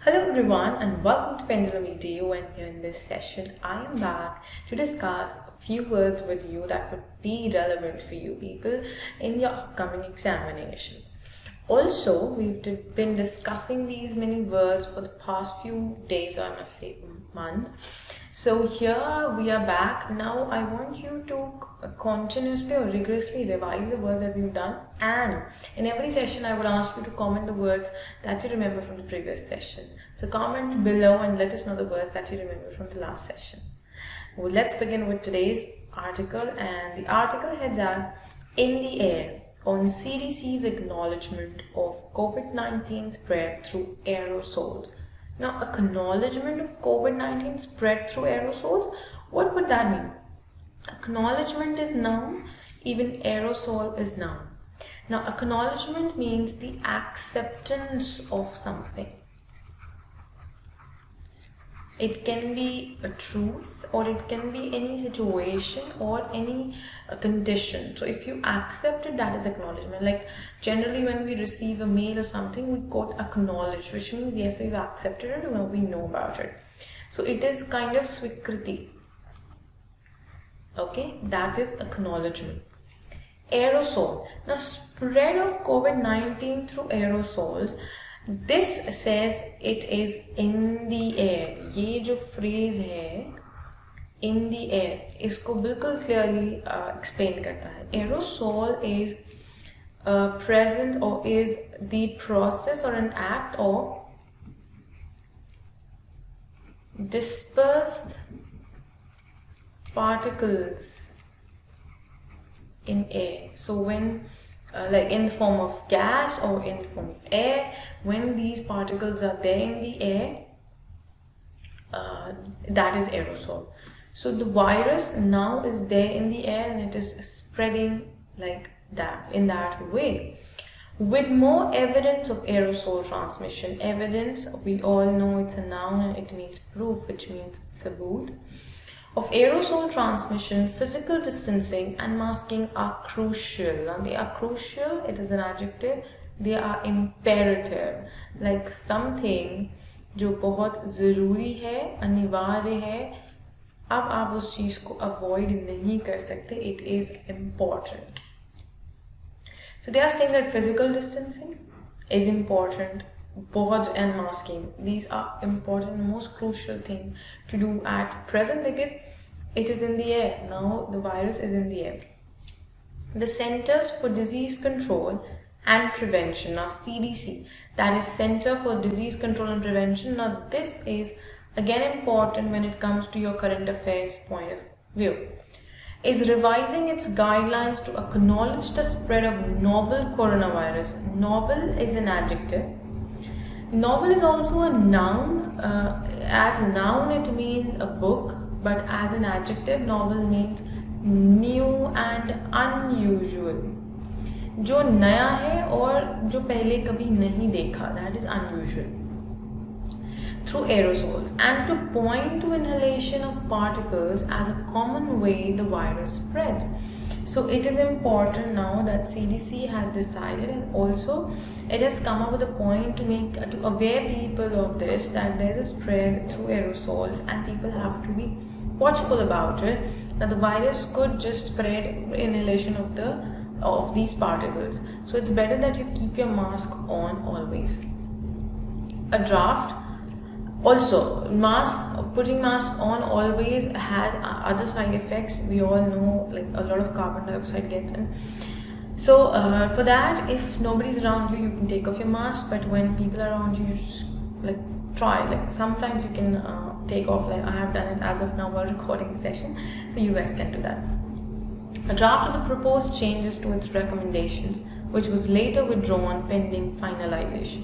Hello everyone and welcome to PendulumEdu, and here in this session I am back to discuss a few words with you that would be relevant for you people in your upcoming examination. Also, we've been discussing these many words for the past few days, or I must say month. So here we are back. Now I want you to continuously or rigorously revise the words that we've done, and in every session I would ask you to comment the words that you remember from the previous session. So comment below and let us know the words that you remember from the last session. Well, let's begin with today's article, and the article heads as "In the Air on CDC's acknowledgement of COVID-19 spread through aerosols." Now, acknowledgement of COVID-19 spread through aerosols, what would that mean? Acknowledgement is noun, even aerosol is noun. Now, acknowledgement means the acceptance of something. It can be a truth, or it can be any situation or any condition. So if you accept it, that is acknowledgement. Like generally when we receive a mail or something, we got acknowledged, which means yes, we've accepted it or we know about it. So it is kind of swikriti. Okay, that is acknowledgement. Aerosol. Now, spread of COVID-19 through aerosols. This says it is in the air. ये जो phrase है in the air, इसको बिल्कुल clearly explain करता है. Aerosol is present or is the process or an act of dispersed particles in air. So when like in the form of gas or in the form of air, when these particles are there in the air, that is aerosol. So the virus now is there in the air and it is spreading like that, in that way. With more evidence of aerosol transmission. Evidence, we all know it's a noun and it means proof, which means sabut. Of aerosol transmission, physical distancing and masking are crucial. Now they are crucial, it is an adjective. They are imperative, like something जो बहुत ज़रूरी है, अनिवार्य है, अब आप उस चीज़ को avoid नहीं कर सकते. It is important. So they are saying that physical distancing is important. Bod and masking, these are important, most crucial thing to do at present because it is in the air. Now the virus is in the air. The Centers for Disease Control and Prevention, now CDC, that is Center for Disease Control and Prevention. Now this is again important when it comes to your current affairs point of view, is revising its guidelines to acknowledge the spread of novel coronavirus. Novel is an adjective. Novel is also a noun. As a noun it means a book, but as an adjective novel means new and unusual. जो नया है और जो पहले कभी नहीं देखा, that is unusual. Through aerosols, and to point to inhalation of particles as a common way the virus spreads. So it is important now that CDC has decided, and also it has come up with a point to aware people of this, that there is a spread through aerosols and people have to be watchful about it. That the virus could just spread inhalation of these particles. So it's better that you keep your mask on always. A draft. Also, putting mask on always has other side effects. We all know, like a lot of carbon dioxide gets in. So for that, if nobody's around you, you can take off your mask. But when people are around you, you just like try. Like sometimes you can take off. Like I have done it as of now while recording the session. So you guys can do that. A draft of the proposed changes to its recommendations, which was later withdrawn pending finalization,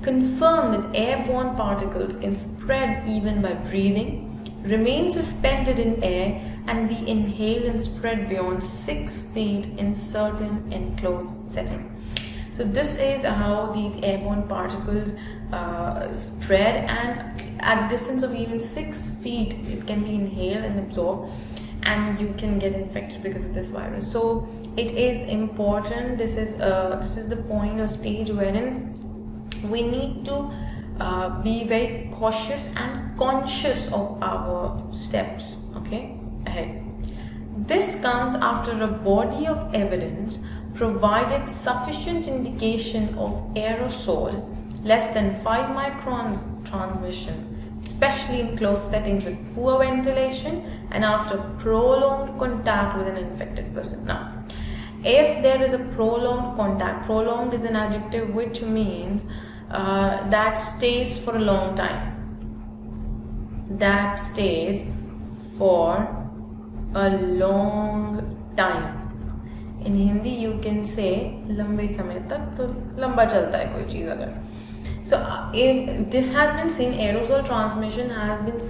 confirm that airborne particles can spread even by breathing, remain suspended in air, and be inhaled and spread beyond 6 feet in certain enclosed setting. So this is how these airborne particles spread, and at the distance of even 6 feet it can be inhaled and absorbed, and you can get infected because of this virus. So it is important. This is the point or stage wherein we need to be very cautious and conscious of our steps, okay, ahead. This comes after a body of evidence provided sufficient indication of aerosol less than 5 microns transmission, especially in close settings with poor ventilation and after prolonged contact with an infected person. Now, if there is a prolonged contact, prolonged is an adjective which means that stays for a long time. That stays for a long time. In Hindi you can say लंबे समय तक, तो लंबा चलता है कोई चीज़ अगर. So this has been seen, aerosol transmission has been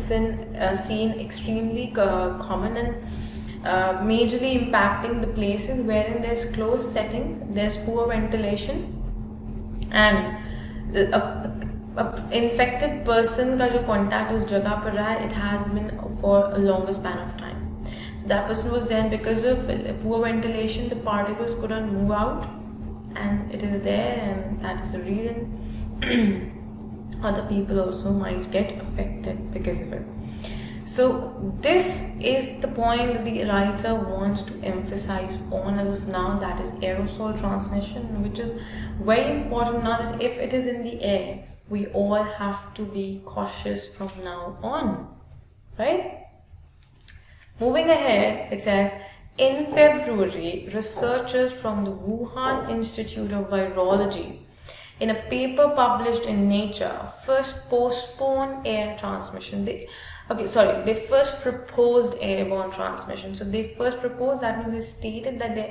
seen extremely common and majorly impacting the places wherein there's closed settings, there's poor ventilation, and infected person का जो contact उस जगह पर रहा है, it has been for a longer span of time. So that person was there, and because of poor ventilation, the particles couldn't move out, and it is there, and that is the reason other people also might get affected because of it. So this is the point that the writer wants to emphasize on as of now, that is aerosol transmission, which is very important now that if it is in the air, we all have to be cautious from now on, right? Moving ahead, it says, in February, researchers from the Wuhan Institute of Virology, in a paper published in Nature, first postponed air transmission. They first proposed airborne transmission. So they first proposed, that means they stated that there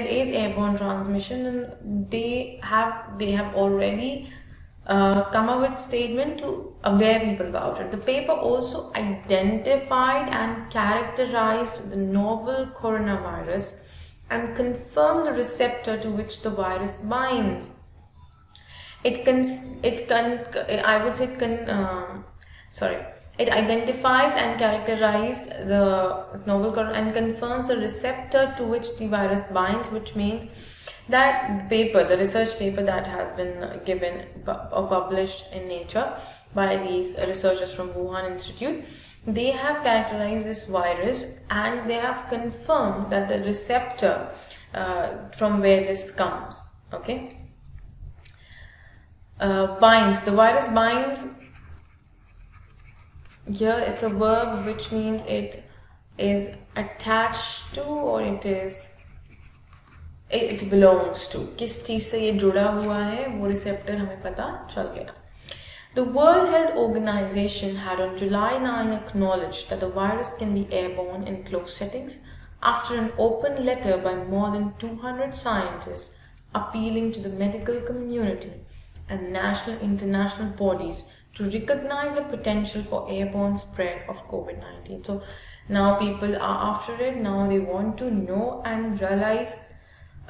is airborne transmission, and they have already come up with a statement to aware people about it. The paper also identified and characterized the novel coronavirus and confirmed the receptor to which the virus binds. It identifies and characterized the novel coronavirus and confirms the receptor to which the virus binds, which means that paper, the research paper that has been given or published in Nature by these researchers from Wuhan Institute, they have characterized this virus and they have confirmed that the receptor from where this comes, okay, binds. The virus binds. Here it's a verb which means it is attached to, or it belongs to. किस चीज से ये जुड़ा हुआ है वो receptor हमें पता चल गया. The World Health Organization had on July 9 acknowledged that the virus can be airborne in closed settings after an open letter by more than 200 scientists appealing to the medical community and national international bodies to recognize the potential for airborne spread of COVID-19. So now people are after it. Now they want to know and realize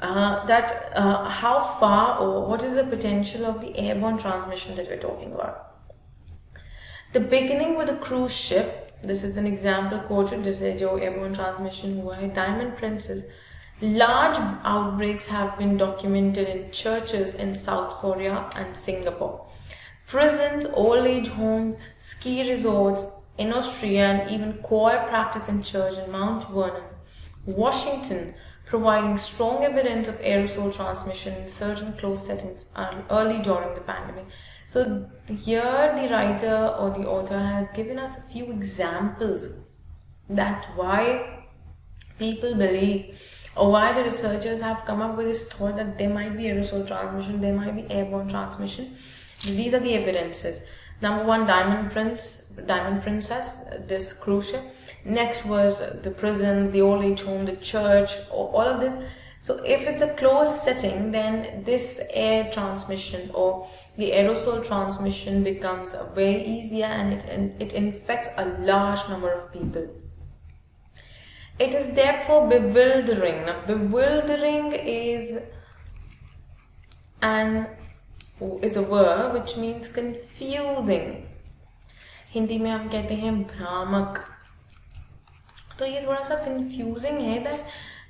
that how far or what is the potential of the airborne transmission that we're talking about. The beginning with a cruise ship. This is an example quoted. जिससे जो airborne transmission हुआ है. Diamond Princess. Large outbreaks have been documented in churches in South Korea and Singapore. Prisons, old age homes, ski resorts in Austria, and even choir practice in church in Mount Vernon, Washington, providing strong evidence of aerosol transmission in certain closed settings early during the pandemic. So here the writer or the author has given us a few examples that why people believe, or why the researchers have come up with this thought that there might be aerosol transmission, there might be airborne transmission. These are the evidences. Number one, Diamond Princess, this cruise ship. Next was the prison, the old age home, the church, all of this. So if it's a closed setting, then this air transmission or the aerosol transmission becomes very easier, and it infects a large number of people. It is therefore bewildering. Now, bewildering is a verb which means confusing. Hindi में हम कहते हैं भ्रामक. तो ये थोड़ा सा confusing है that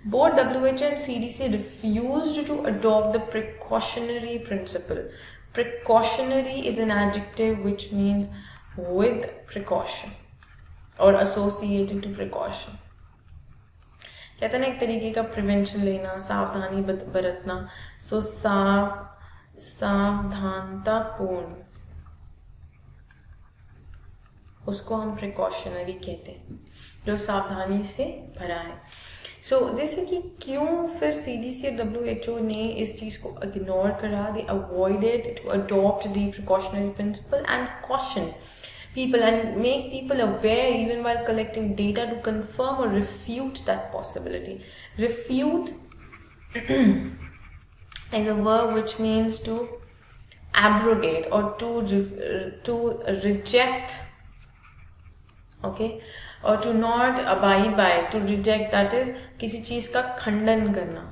both WHO and CDC refused to adopt the precautionary principle Precautionary is an adjective which means with precaution or associated to precaution. कहते हैं ना एक तरीके का प्रिवेंशन लेना, सावधानी बरतना. सो सावधानतापूर्ण, उसको हम प्रिकॉशनरी कहते हैं, जो सावधानी से भरा है. सो जैसे कि क्यों फिर CDC और WHO ने इस चीज़ को इग्नोर करा. They avoided to adopt the precautionary principle and caution people and make people aware even while collecting data to confirm or refute that possibility. Refute is a verb which means to abrogate or to reject, okay, or to not abide by, to reject, that is किसी चीज़ का खंडन करना,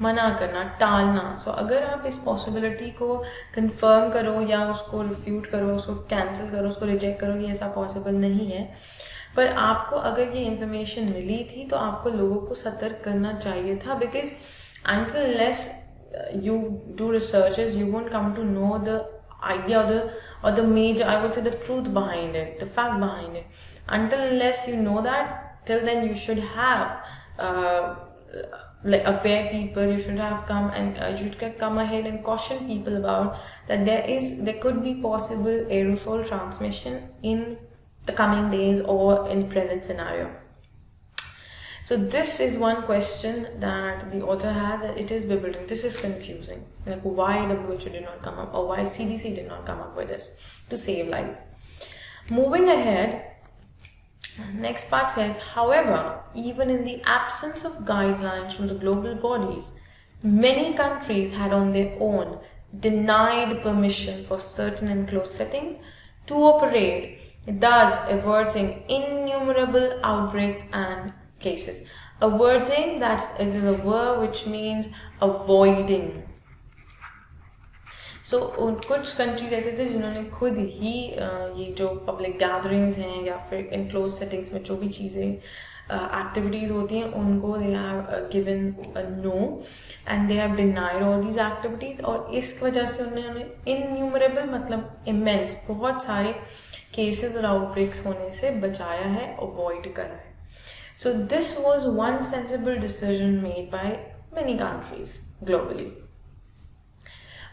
मना करना, टालना. सो अगर आप इस पॉसिबिलिटी को कंफर्म करो या उसको रिफ्यूट करो, उसको कैंसिल करो, उसको रिजेक्ट करो कि ऐसा पॉसिबल नहीं है, पर आपको अगर ये इंफॉर्मेशन मिली थी तो आपको लोगों को सतर्क करना चाहिए था. Because until unless you do researches, you won't come to know the idea or the major, I would say, the truth behind it, the fact behind it. Until unless you know that, till then you should have like aware people. You should have come and you should come ahead and caution people about that there could be possible aerosol transmission in the coming days or in present scenario. So this is one question that the author has, that it is bewildering. This is confusing. Like why WHO did not come up, or why CDC did not come up with this to save lives. Moving ahead, next part says, however, even in the absence of guidelines from the global bodies, many countries had on their own denied permission for certain enclosed settings to operate, thus averting innumerable outbreaks and cases. Averting, it is a verb which means avoiding. So कुछ countries ऐसे थे जिन्होंने खुद ही ये जो public gatherings हैं या फिर इनक्लोज सेटिंग्स में जो भी चीज़ें एक्टिविटीज़ होती हैं उनको they have given no and they have denied all these activities. और इस वजह से उन्होंने इनन्यूमरेबल मतलब इमेंस बहुत सारे केसेस और आउटब्रेक्स होने से बचाया है, अवॉइड करा है. So this was one sensible decision made by many countries globally.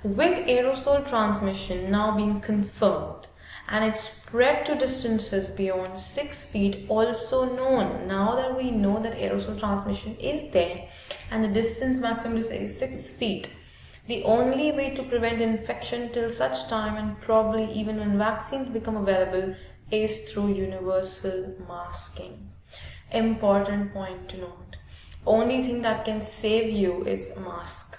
With aerosol transmission now being confirmed and its spread to distances beyond 6 feet also known, now that we know that aerosol transmission is there and the distance maximum is 6 feet, the only way to prevent infection till such time, and probably even when vaccines become available, is through universal masking. Important point to note. Only thing that can save you is a mask.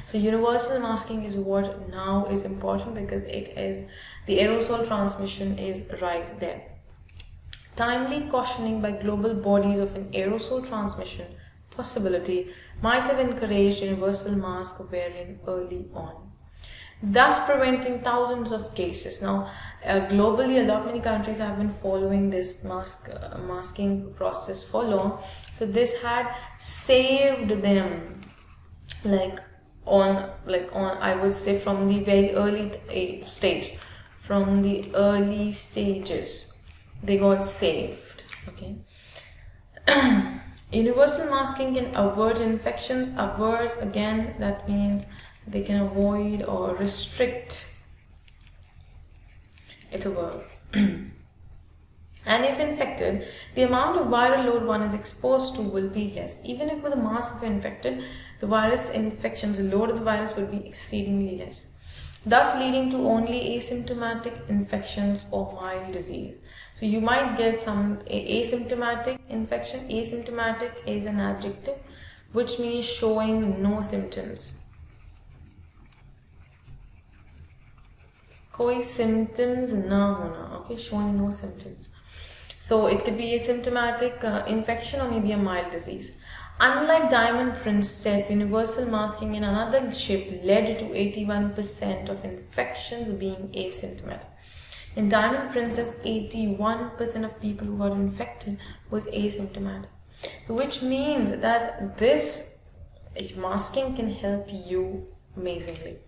So universal masking is what now is important, because it is the aerosol transmission is right there. Timely cautioning by global bodies of an aerosol transmission possibility might have encouraged universal mask wearing early on, thus preventing thousands of cases. Now, globally, many countries have been following this masking process for long. So this had saved them, I would say from the very early stage, from the early stages, they got saved. Okay. Universal masking can avert infections. Avert, again, that means they can avoid or restrict. It's a verb. And if infected, the amount of viral load one is exposed to will be less. Even if with a mass of infected, the virus infections, the load of the virus will be exceedingly less, thus leading to only asymptomatic infections or mild disease. So you might get some asymptomatic infection. Asymptomatic is an adjective which means showing no symptoms. कोई symptoms ना होना, okay, showing no symptoms. So it could be asymptomatic infection or maybe a mild disease. Unlike Diamond Princess, universal masking in another ship led to 81% of infections being asymptomatic. In Diamond Princess, 81% of people who got infected was asymptomatic. So which means that this masking can help you amazingly.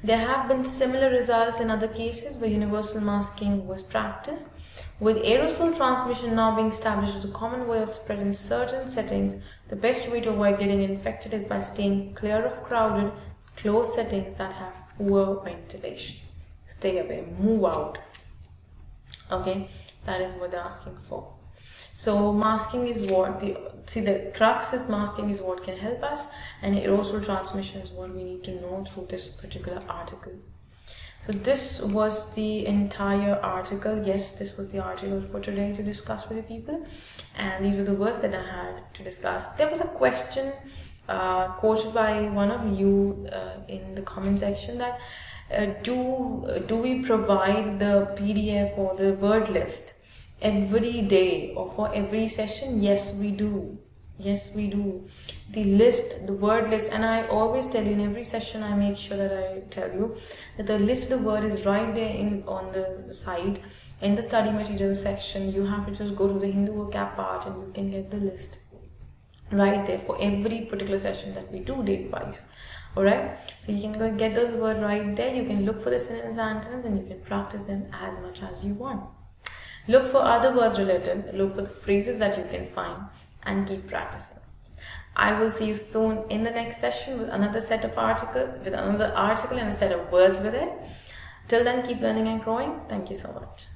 There have been similar results in other cases where universal masking was practiced. With aerosol transmission now being established as a common way of spread in certain settings, the best way to avoid getting infected is by staying clear of crowded, closed settings that have poor ventilation. Stay away, move out. Okay, that is what they're asking for. So masking is what the crux is masking is what can help us, and aerosol transmission is what we need to know through this particular article. So this was the entire article. Yes, this was the article for today to discuss with the people, and these were the words that I had to discuss. There was a question quoted by one of you in the comment section that do we provide the PDF or the word list every day or for every session? Yes, we do. Yes, we do. The list, the word list, and I always tell you in every session, I make sure that I tell you that the list of the word is right there on the site in the study materials section. You have to just go to the Hindu Vocab part and you can get the list right there for every particular session that we do date wise. Alright, so you can go and get those words right there. You can look for the synonyms and antonyms and you can practice them as much as you want. Look for other words related, look for the phrases that you can find, and keep practicing. I will see you soon in the next session with another set of article, and a set of words with it. Till then, keep learning and growing. Thank you so much.